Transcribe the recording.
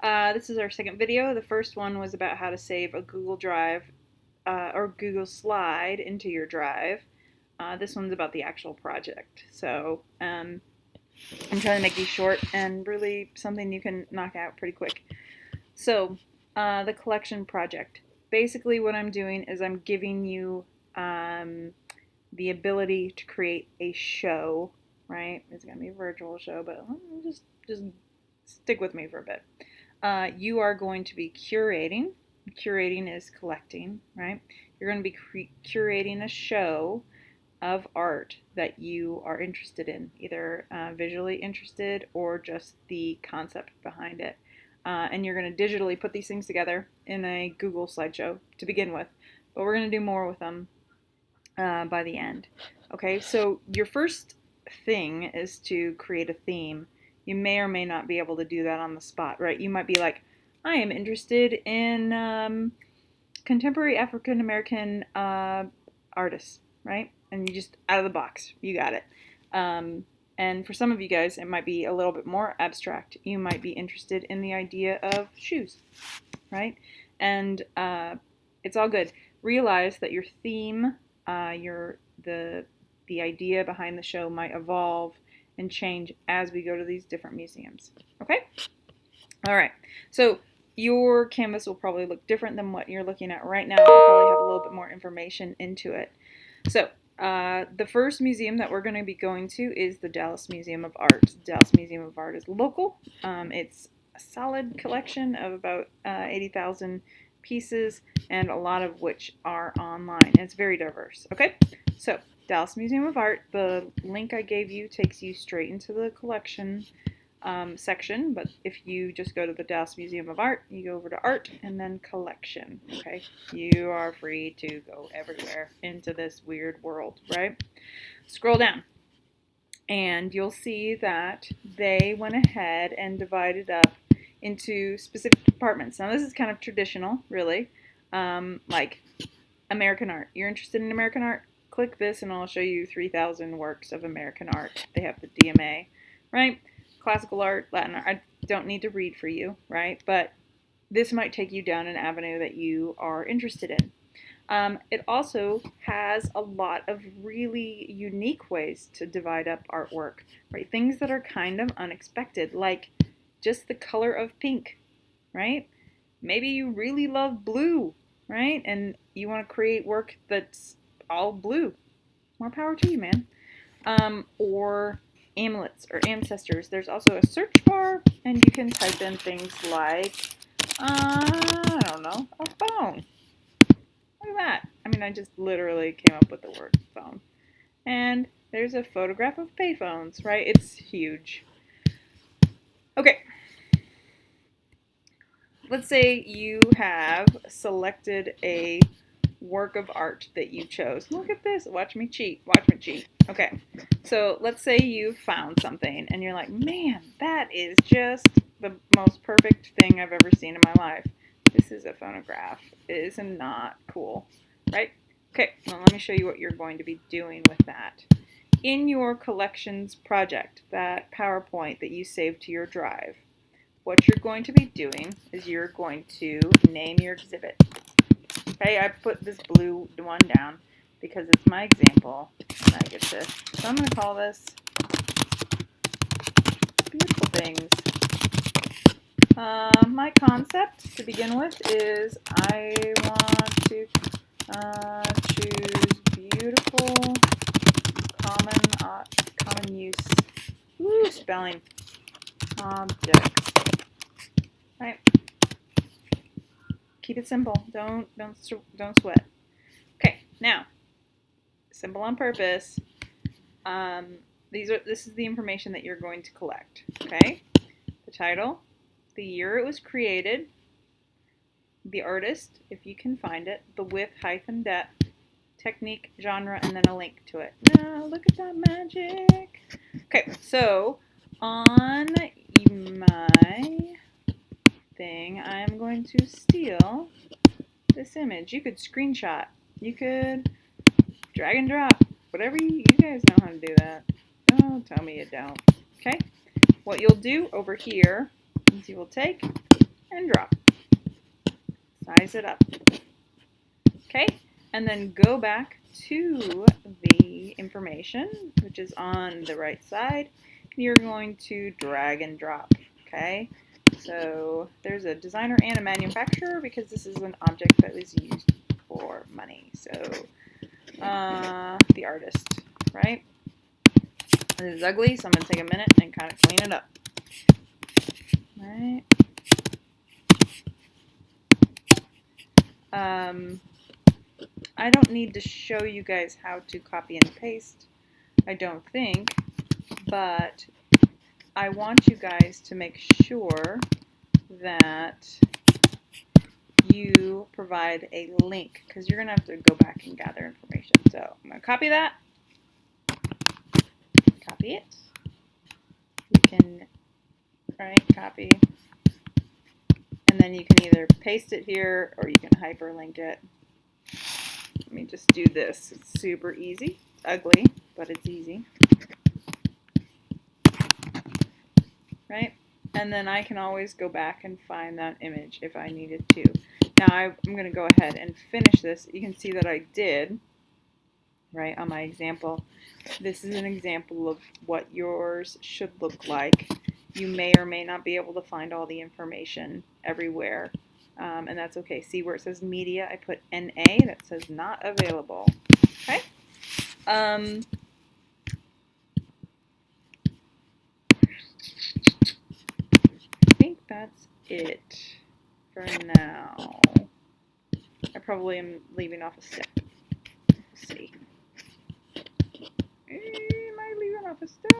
This is our second video. The first one was about how to save a Google Drive or Google Slide into your drive. This one's about the actual project. So I'm trying to make these short and really something you can knock out pretty quick. So the collection project. Basically what I'm doing is I'm giving you the ability to create a show, right? It's going to be a virtual show, but just stick with me for a bit. You are going to be curating. Curating is collecting, right? You're going to be curating a show of art that you are interested in, either visually interested or just the concept behind it. And you're going to digitally put these things together in a Google slideshow to begin with, but we're going to do more with them by the end. Okay, so your first thing is to create a theme. You may or may not be able to do that on the spot, right? You might be like, I am interested in contemporary African American artists, right? And you just, out of the box, you got it. And for some of you guys, it might be a little bit more abstract. You might be interested in the idea of shoes, right? And it's all good. Realize that your theme, the idea behind the show might evolve and change as we go to these different museums. Okay? All right. So your canvas will probably look different than what you're looking at right now. We'll probably have a little bit more information into it. So the first museum that we're going to be going to is the Dallas Museum of Art. The Dallas Museum of Art is local. It's a solid collection of about 80,000 pieces, and a lot of which are online. And it's very diverse. Okay, so Dallas Museum of Art, the link I gave you takes you straight into the collection section, but if you just go to the Dallas Museum of Art, you go over to Art and then Collection. Okay, you are free to go everywhere into this weird world, right? Scroll down and you'll see that they went ahead and divided up into specific departments. Now this is kind of traditional, really, like American art. You're interested in American art? Click this and I'll show you 3,000 works of American art. They have the DMA, right? Classical art, Latin art. I don't need to read for you, right? But this might take you down an avenue that you are interested in. It also has a lot of really unique ways to divide up artwork, right? Things that are kind of unexpected, like just the color of pink, right? Maybe you really love blue, right? And you want to create work that's all blue. More power to you, man. Or amulets or ancestors. There's also a search bar, and you can type in things like, I don't know, a phone. Look at that. I mean, I just literally came up with the word phone. And there's a photograph of payphones, right? It's huge. Okay. Let's say you have selected a work of art that you chose. Look at this. Watch me cheat. Watch me cheat. Okay. So let's say you found something and you're like, man, that is just the most perfect thing I've ever seen in my life. This is a phonograph. It is not cool, right? Okay. Well, let me show you what you're going to be doing with that. In your collections project, that PowerPoint that you saved to your drive, what you're going to be doing is you're going to name your exhibit. Okay, I put this blue one down because it's my example. And I get this. So I'm going to call this Beautiful Things. My concept to begin with is I want to choose beautiful, common use, spelling, objects. Right? Keep it simple. Don't sweat. Okay, now, simple on purpose. This is the information that you're going to collect. Okay, the title, the year it was created, the artist, if you can find it, the width, height, and depth, technique, genre, and then a link to it. Now, look at that magic. Okay, so on my thing, I'm going to steal this image. You could screenshot. You could drag and drop. Whatever you guys know how to do that. Don't tell me you don't. Okay? What you'll do over here is you will take and drop. Size it up. Okay, and then go back to the information, which is on the right side. You're going to drag and drop. Okay, so there's a designer and a manufacturer because this is an object that is used for money. So the artist, right? This is ugly, so I'm going to take a minute and kind of clean it up. Right. I don't need to show you guys how to copy and paste, I don't think, but I want you guys to make sure that you provide a link because you're going to have to go back and gather information. So I'm going to copy that, copy it. You can, copy, and then you can either paste it here or you can hyperlink it. Let me just do this. It's super easy. It's ugly, but it's easy. Right? And then I can always go back and find that image if I needed to. Now I'm going to go ahead and finish this. You can see that I did, right, on my example. This is an example of what yours should look like. You may or may not be able to find all the information everywhere, and that's okay. See where it says media, I put NA, that says not available. Okay? I think that's it for now. I probably am leaving off a step. Let's see. Am I leaving off a step?